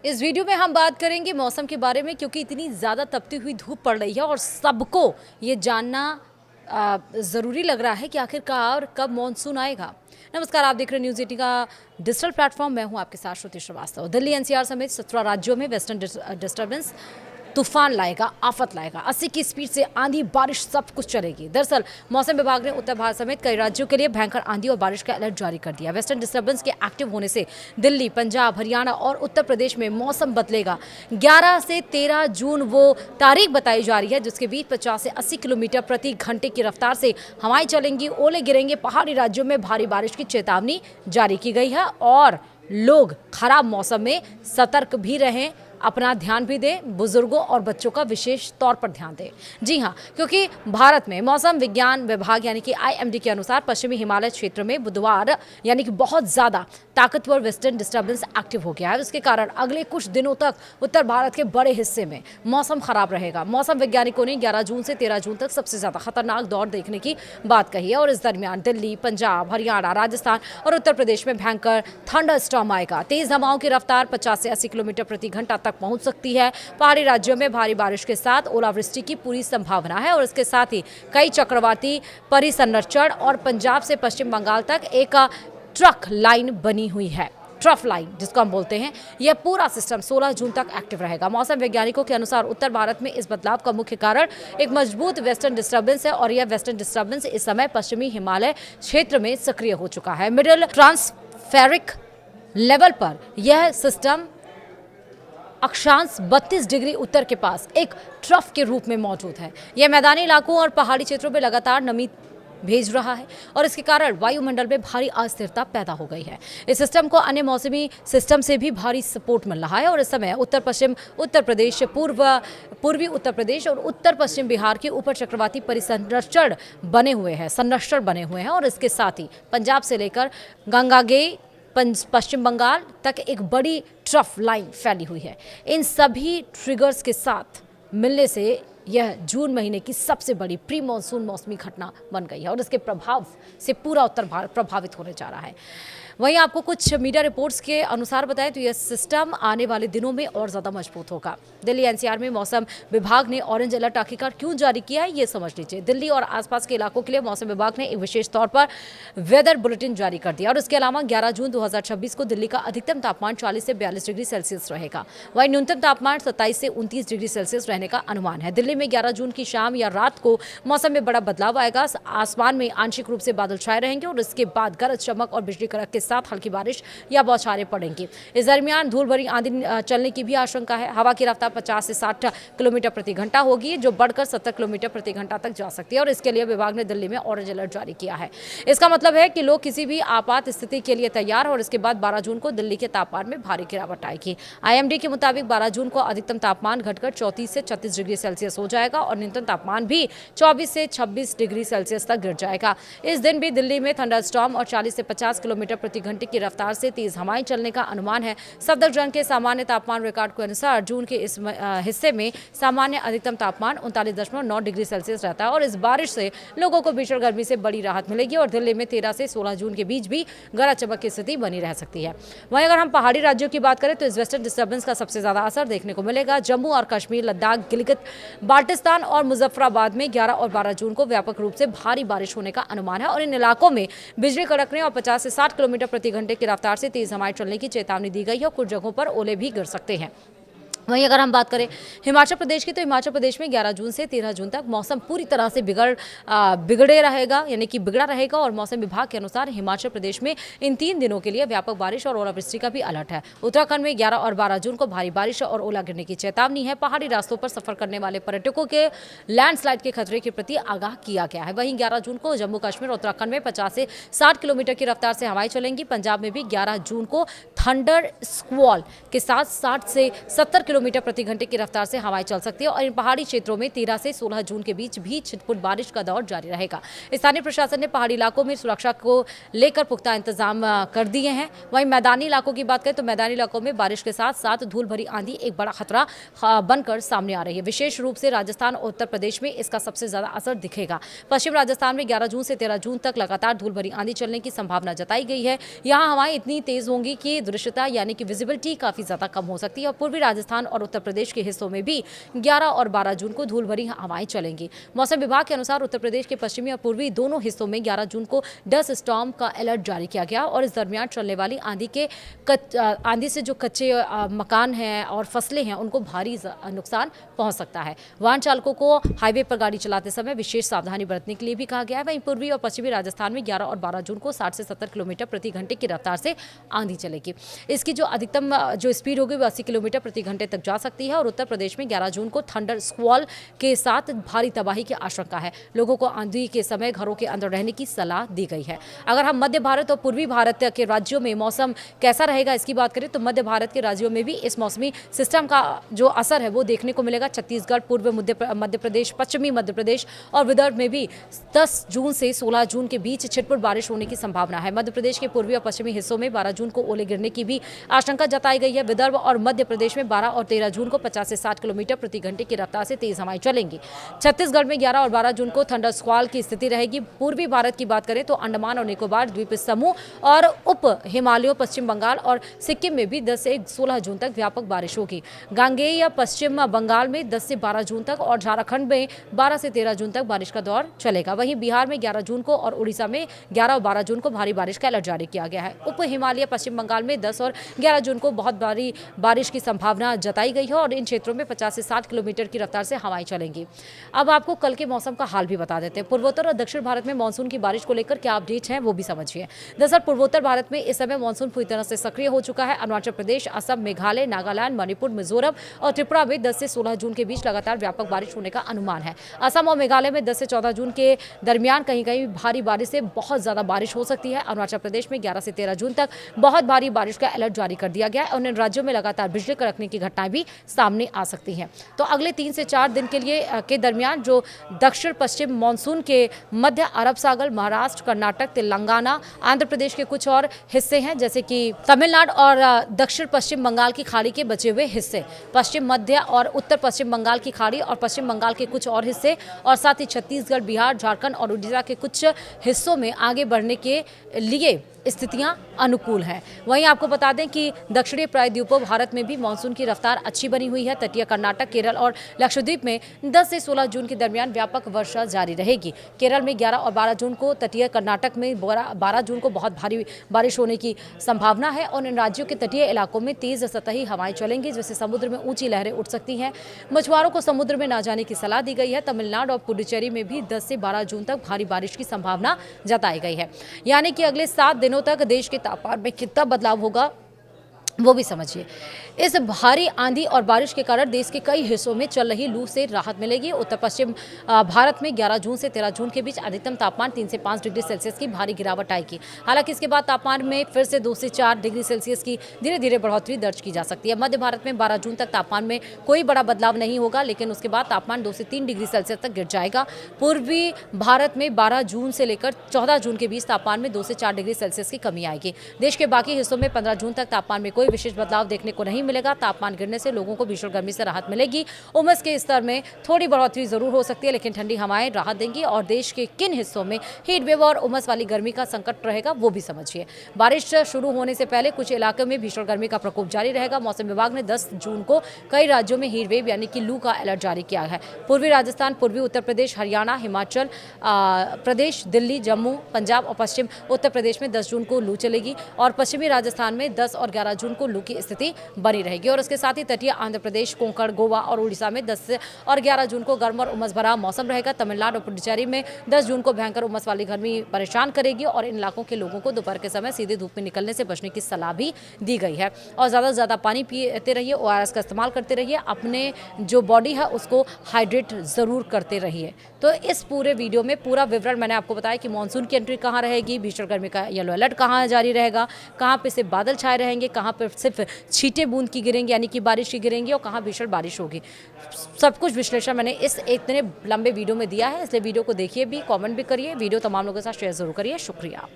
इस वीडियो में हम बात करेंगे मौसम के बारे में, क्योंकि इतनी ज़्यादा तपती हुई धूप पड़ रही है और सबको ये जानना ज़रूरी लग रहा है कि आखिरकार कब मॉनसून आएगा। नमस्कार, आप देख रहे हैं न्यूज़ 18 का डिजिटल प्लेटफॉर्म। मैं हूं आपके साथ श्रुति श्रीवास्तव। दिल्ली एनसीआर समेत 17 राज्यों में वेस्टर्न डिस्टर्बेंस तूफान लाएगा, आफत लाएगा। 80 की स्पीड से आंधी बारिश सब कुछ चलेगी। दरअसल मौसम विभाग ने उत्तर भारत समेत कई राज्यों के लिए भयंकर आंधी और बारिश का अलर्ट जारी कर दिया। वेस्टर्न डिस्टर्बेंस के एक्टिव होने से दिल्ली, पंजाब, हरियाणा और उत्तर प्रदेश में मौसम बदलेगा। 11 से 13 जून वो तारीख बताई जा रही है जिसके बीच 50 से 80 किलोमीटर प्रति घंटे की रफ्तार से हवाएं चलेंगी, ओले गिरेंगे। पहाड़ी राज्यों में भारी बारिश की चेतावनी जारी की गई है और लोग खराब मौसम में सतर्क भी रहें, अपना ध्यान भी दें, बुजुर्गों और बच्चों का विशेष तौर पर ध्यान दें। जी हां, क्योंकि भारत में मौसम विज्ञान विभाग यानी कि आईएमडी के अनुसार पश्चिमी हिमालय क्षेत्र में बुधवार यानी कि बहुत ज़्यादा ताकतवर वेस्टर्न डिस्टर्बेंस एक्टिव हो गया है। इसके कारण अगले कुछ दिनों तक उत्तर भारत के बड़े हिस्से में मौसम खराब रहेगा। मौसम वैज्ञानिकों ने 11 जून से 13 जून तक सबसे ज़्यादा खतरनाक दौर देखने की बात कही है और इस दरमियान दिल्ली, पंजाब, हरियाणा, राजस्थान और उत्तर प्रदेश में भयंकर थंडर स्टॉर्म आएगा। तेज हवाओं की रफ्तार 50 से 80 किलोमीटर प्रति घंटा तक पहुंच सकती है। पहाड़ी राज्यों में भारी बारिश के साथ ओलावृष्टि की पूरी संभावना है और इसके साथ ही कई चक्रवाती परिसंचरण और पंजाब से पश्चिम बंगाल तक एक ट्रक लाइन बनी हुई है। ट्रफ लाइन जिसको हम बोलते हैं, यह पूरा सिस्टम 16 जून तक एक्टिव रहेगा। मौसम वैज्ञानिकों के अनुसार उत्तर भारत में इस बदलाव का मुख्य कारण एक मजबूत वेस्टर्न डिस्टर्बेंस है और यह वेस्टर्न डिस्टर्बेंस इस समय पश्चिमी हिमालय क्षेत्र में सक्रिय हो चुका है। मिडिल ट्रांसफेरिक लेवल पर यह सिस्टम अक्षांश 32 डिग्री उत्तर के पास एक ट्रफ के रूप में मौजूद है। यह मैदानी इलाकों और पहाड़ी क्षेत्रों में लगातार नमी भेज रहा है और इसके कारण वायुमंडल में भारी अस्थिरता पैदा हो गई है। इस सिस्टम को अन्य मौसमी सिस्टम से भी भारी सपोर्ट मिल रहा है और इस समय उत्तर पश्चिम उत्तर प्रदेश, पूर्वी उत्तर प्रदेश और उत्तर पश्चिम बिहार के ऊपर चक्रवाती परिसंचरण बने हुए हैं और इसके साथ ही पंजाब से लेकर गंगागेई पश्चिम बंगाल तक एक बड़ी ट्रफ लाइन फैली हुई है। इन सभी ट्रिगर्स के साथ मिलने से यह जून महीने की सबसे बड़ी प्री मॉनसून मौसमी घटना बन गई है और इसके प्रभाव से पूरा उत्तर भारत प्रभावित होने जा रहा है। वहीं आपको कुछ मीडिया रिपोर्ट्स के अनुसार बताएं तो यह सिस्टम आने वाले दिनों में और ज़्यादा मजबूत होगा। दिल्ली एनसीआर में मौसम विभाग ने ऑरेंज अलर्ट आखिरकार क्यों जारी किया है, ये समझ लीजिए। दिल्ली और आसपास के इलाकों के लिए मौसम विभाग ने एक विशेष तौर पर वेदर बुलेटिन जारी कर दिया और इसके अलावा 11 जून 2026 को दिल्ली का अधिकतम तापमान 40 से 42 डिग्री सेल्सियस रहेगा। वहीं न्यूनतम तापमान 27 से 29 डिग्री सेल्सियस रहने का अनुमान है। दिल्ली में 11 जून की शाम या रात को मौसम में बड़ा बदलाव आएगा। आसमान में आंशिक रूप से बादल छाए रहेंगे और इसके बाद गरज चमक और बिजली कड़क के साथ हल्की बारिश या बौछारें पड़ेंगी। इस दरमियान धूल भरी आंधी चलने की भी आशंका है। हवा की रफ्तार 50 से 60 किलोमीटर प्रति घंटा होगी जो बढ़कर 70 किलोमीटर प्रति घंटा तक जा सकती है और इसके लिए विभाग ने दिल्ली में ऑरेंज अलर्ट जारी किया है। इसका मतलब है कि लोग किसी भी आपात स्थिति के लिए तैयार हैं और इसके बाद 12 जून को दिल्ली के तापमान में भारी गिरावट आएगी। आईएमडी के मुताबिक 12 जून को अधिकतम तापमान घटकर 34 से 36 डिग्री सेल्सियस हो जाएगा और न्यूनतम तापमान भी 24 से 26 डिग्री सेल्सियस तक गिर जाएगा। इस दिन भी दिल्ली में थंडरस्टॉर्म और 40 से 50 किलोमीटर प्रति घंटे की रफ्तार से तेज हवाएं चलने का अनुमान है। सफदरजंग के सामान्य तापमान रिकॉर्ड के अनुसार जून के इस हिस्से में सामान्य अधिकतम तापमान 39.9 डिग्री सेल्सियस रहता है और इस बारिश से लोगों को भीषण गर्मी से बड़ी राहत मिलेगी और दिल्ली में 13 से 16 जून के बीच भी गरज चमक की स्थिति बनी रह सकती है। वहीं अगर हम पहाड़ी राज्यों की बात करें तो इस वेस्टर्न डिस्टर्बेंस का सबसे ज्यादा असर देखने को मिलेगा जम्मू और कश्मीर, लद्दाख, गिलगित बाल्टिस्तान और मुजफ्फराबाद में 11 और 12 जून को व्यापक रूप से भारी बारिश होने का अनुमान है और इन इलाकों में बिजली कड़कने और 50 से 60 किलोमीटर प्रति घंटे की रफ्तार से तेज हवाएं चलने की चेतावनी दी गई है और कुछ जगहों पर ओले भी गिर सकते हैं। वहीं अगर हम बात करें हिमाचल प्रदेश की तो हिमाचल प्रदेश में 11 जून से 13 जून तक मौसम पूरी तरह से बिगड़े रहेगा यानी कि बिगड़ा रहेगा और मौसम विभाग के अनुसार हिमाचल प्रदेश में इन 3 दिनों के लिए व्यापक बारिश और ओलावृष्टि का भी अलर्ट है। उत्तराखंड में 11 और 12 जून को भारी बारिश और ओला गिरने की चेतावनी है। पहाड़ी रास्तों पर सफर करने वाले पर्यटकों के लैंडस्लाइड के खतरे के प्रति आगाह किया गया है। वहीं 11 जून को जम्मू कश्मीर और उत्तराखंड में 50 से 60 किलोमीटर की रफ्तार से हवाएं चलेंगी। पंजाब में भी 11 जून को थंडर स्क्वॉल के साथ 60 से 70 किलोमीटर प्रति घंटे की रफ्तार से हवाएं चल सकती है और इन पहाड़ी क्षेत्रों में 13 से 16 जून के बीच भी छिटपुट बारिश का दौर जारी रहेगा। स्थानीय प्रशासन ने पहाड़ी इलाकों में सुरक्षा को लेकर पुख्ता इंतजाम कर दिए हैं। वहीं मैदानी इलाकों की बात करें तो मैदानी इलाकों में बारिश के साथ साथ धूल भरी आंधी एक बड़ा खतरा बनकर सामने आ रही है। विशेष रूप से राजस्थान और उत्तर प्रदेश में इसका सबसे ज्यादा असर दिखेगा। पश्चिम राजस्थान में 11 जून से 13 जून तक लगातार धूल भरी आंधी चलने की संभावना जताई गई है। यहाँ हवाएं इतनी तेज होंगी कि दृश्यता यानी कि विजिबिलिटी काफी ज्यादा कम हो सकती है और पूर्वी राजस्थान और उत्तर प्रदेश के हिस्सों में भी 11 और 12 जून को धूल भरी हवाएं चलेंगी। मौसम विभाग के अनुसार उत्तर प्रदेश के पश्चिमी और पूर्वी दोनों हिस्सों में 11 जून को डस्ट स्टॉर्म का अलर्ट जारी किया गया और इस दरमियान चलने वाली आंधी से जो कच्चे मकान हैं और फसलें हैं उनको भारी नुकसान पहुंच सकता है। वाहन चालकों को हाईवे पर गाड़ी चलाते समय विशेष सावधानी बरतने के लिए भी कहा गया है। वहीं पूर्वी और पश्चिमी राजस्थान में 11 और 12 जून को 60 से 70 किलोमीटर प्रति घंटे की रफ्तार से आंधी चलेगी। इसकी जो अधिकतम जो स्पीड होगी वो 80 किलोमीटर प्रति घंटे तक जा सकती है और उत्तर प्रदेश में 11 जून को थंडर स्क्वॉल के साथ भारी तबाही की आशंका है। लोगों को आंधी के समय घरों के अंदर रहने की सलाह दी गई है। अगर हम मध्य भारत और पूर्वी भारत के राज्यों में मौसम कैसा रहेगा इसकी बात करें तो मध्य भारत के राज्यों में भी इस मौसमी सिस्टम का जो असर है वो देखने को मिलेगा। छत्तीसगढ़, पूर्व मध्य प्रदेश, पश्चिमी मध्य प्रदेश और विदर्भ में भी 10 जून से 16 जून के बीच छिटपुट बारिश होने की संभावना है। मध्य प्रदेश के पूर्वी और पश्चिमी हिस्सों में 12 जून को ओले गिरने की भी आशंका जताई गई है। विदर्भ और मध्य प्रदेश में 12 और 13 जून को 50 से 60 किलोमीटर प्रति घंटे की रफ्तार से तेज हवाएं चलेंगी। छत्तीसगढ़ में 11 और 12 जून को थंडर स्क्वॉल की स्थिति रहेगी। पूर्वी भारत की बात करें तो अंडमान और निकोबार द्वीप समूह और उप हिमालयों, पश्चिम बंगाल और सिक्किम में भी 10 से 16 जून तक व्यापक बारिश होगी। गांगेय या पश्चिम बंगाल में 10 से 12 जून तक और झारखंड में 12 से 13 जून तक बारिश का दौर चलेगा। वहीं बिहार में 11 जून को और उड़ीसा में 11 और 12 जून को भारी बारिश का अलर्ट जारी किया गया है। उप हिमालय पश्चिम बंगाल में 10 और 11 जून को बहुत भारी बारिश की संभावना जताई गई है और इन क्षेत्रों में 50 से 60 किलोमीटर की रफ्तार से हवाएं चलेंगी। अब आपको कल के मौसम का हाल भी बता देते हैं। पूर्वोत्तर और दक्षिण भारत में मानसून की बारिश को लेकर क्या अपडेट है वो भी समझिए। दरअसल पूर्वोत्तर भारत में इस समय मानसून पूरी तरह से सक्रिय हो चुका है। अरुणाचल प्रदेश, असम, मेघालय, नागालैंड, मणिपुर, मिजोरम और त्रिपुरा में 10 से 16 जून के बीच लगातार व्यापक बारिश होने का अनुमान है। असम और मेघालय में 10 से 14 जून के दरमियान कहीं कहीं भारी बारिश से बहुत ज्यादा बारिश हो सकती है। अरुणाचल प्रदेश में 11 से 13 जून तक बहुत भारी बारिश का अलर्ट जारी कर दिया गया है और इन राज्यों में लगातार बिजली कड़कने की घटनाएं भी सामने आ सकती हैं। तो अगले 3 से 4 दिन के दरमियान जो दक्षिण पश्चिम मानसून के मध्य अरब सागर, महाराष्ट्र, कर्नाटक, तेलंगाना, आंध्र प्रदेश के कुछ और हिस्से हैं जैसे कि तमिलनाडु और दक्षिण पश्चिम बंगाल की खाड़ी के बचे हुए हिस्से, पश्चिम मध्य और उत्तर पश्चिम बंगाल की खाड़ी और पश्चिम बंगाल के कुछ और हिस्से और साथ ही छत्तीसगढ़, बिहार, झारखंड और उड़ीसा के कुछ हिस्सों में आगे बढ़ने के लिए स्थितियां अनुकूल हैं। वहीं आपको बता दें कि दक्षिणी प्रायद्वीपीय भारत में भी मानसून की रफ्तार अच्छी बनी हुई है। तटीय कर्नाटक, केरल और लक्षद्वीप में 10 से 16 जून के दरमियान व्यापक वर्षा जारी रहेगी। केरल में 11 और 12 जून को, तटीय कर्नाटक में 12 जून को बहुत भारी बारिश होने की संभावना है और इन राज्यों के तटीय इलाकों में तेज सतही हवाएं चलेंगी जिससे समुद्र में ऊंची लहरें उठ सकती हैं। मछुआरों को समुद्र में न जाने की सलाह दी गई है। तमिलनाडु और पुडुचेरी में भी 10 से 12 जून तक भारी बारिश की संभावना जताई गई है। यानी कि अगले 7 दिनों तक देश के तापमान में कितना बदलाव होगा वो भी समझिए। इस भारी आंधी और बारिश के कारण देश के कई हिस्सों में चल रही लू से राहत मिलेगी। उत्तर पश्चिम भारत में 11 जून से 13 जून के बीच अधिकतम तापमान 3 से 5 डिग्री सेल्सियस की भारी गिरावट आएगी। हालांकि इसके बाद तापमान में फिर से 2 से 4 डिग्री सेल्सियस की धीरे धीरे बढ़ोतरी दर्ज की जा सकती है। मध्य भारत में 12 जून तक तापमान में कोई बड़ा बदलाव नहीं होगा, लेकिन उसके बाद तापमान 2 से 3 डिग्री सेल्सियस तक गिर जाएगा। पूर्वी भारत में 12 जून से लेकर 14 जून के बीच तापमान में 2 से 4 डिग्री सेल्सियस की कमी आएगी। देश के बाकी हिस्सों में 15 जून तक तापमान में कोई विशेष बदलाव देखने को नहीं मिलेगा। तापमान गिरने से लोगों को भीषण गर्मी से राहत मिलेगी। उमस के स्तर में थोड़ी बढ़ोतरी जरूर हो सकती है, लेकिन ठंडी हवाएं राहत देंगी और देश के किन हिस्सों में हीट वेव और उमस वाली गर्मी का संकट रहेगा वो भी समझिए। बारिश शुरू होने से पहले कुछ इलाकों में भीषण गर्मी का प्रकोप जारी रहेगा। मौसम विभाग ने 10 जून को कई राज्यों में हीट वेव यानी कि लू का अलर्ट जारी किया है। पूर्वी राजस्थान, पूर्वी उत्तर प्रदेश, हरियाणा, हिमाचल प्रदेश, दिल्ली, जम्मू, पंजाब और पश्चिम उत्तर प्रदेश में 10 जून को लू चलेगी और पश्चिमी राजस्थान में 10 और 11 जून को लू की स्थिति बनी रहेगी। और उसके साथ ही तटीय आंध्र प्रदेश, कोंकण, गोवा और उड़ीसा में 10 और 11 जून को गर्म और उमस भरा मौसम रहेगा। तमिलनाडु और पुडुचेरी में 10 जून को भयंकर उमस वाली गर्मी परेशान करेगी और इन इलाकों के लोगों को दोपहर के समय सीधे धूप में निकलने से बचने की सलाह भी दी गई है। और ज़्यादा से ज़्यादा पानी पीते रहिए, ORS का इस्तेमाल करते रहिए, अपने जो बॉडी है उसको हाइड्रेट ज़रूर करते रहिए। तो इस पूरे वीडियो में पूरा विवरण मैंने आपको बताया कि मानसून की एंट्री कहाँ रहेगी, भीषण गर्मी का येलो अलर्ट कहाँ जारी रहेगा, कहाँ पे सिर्फ बादल छाए रहेंगे, कहाँ पर सिर्फ छींटे बूंदे बूंद की गिरेंगी यानी कि बारिश की गिरेंगी और कहाँ भीषण बारिश होगी। सब कुछ विश्लेषण मैंने इस इतने लंबे वीडियो में दिया है, इसलिए वीडियो को देखिए भी, कमेंट भी करिए, वीडियो तमाम लोगों के साथ शेयर ज़रूर करिए। शुक्रिया।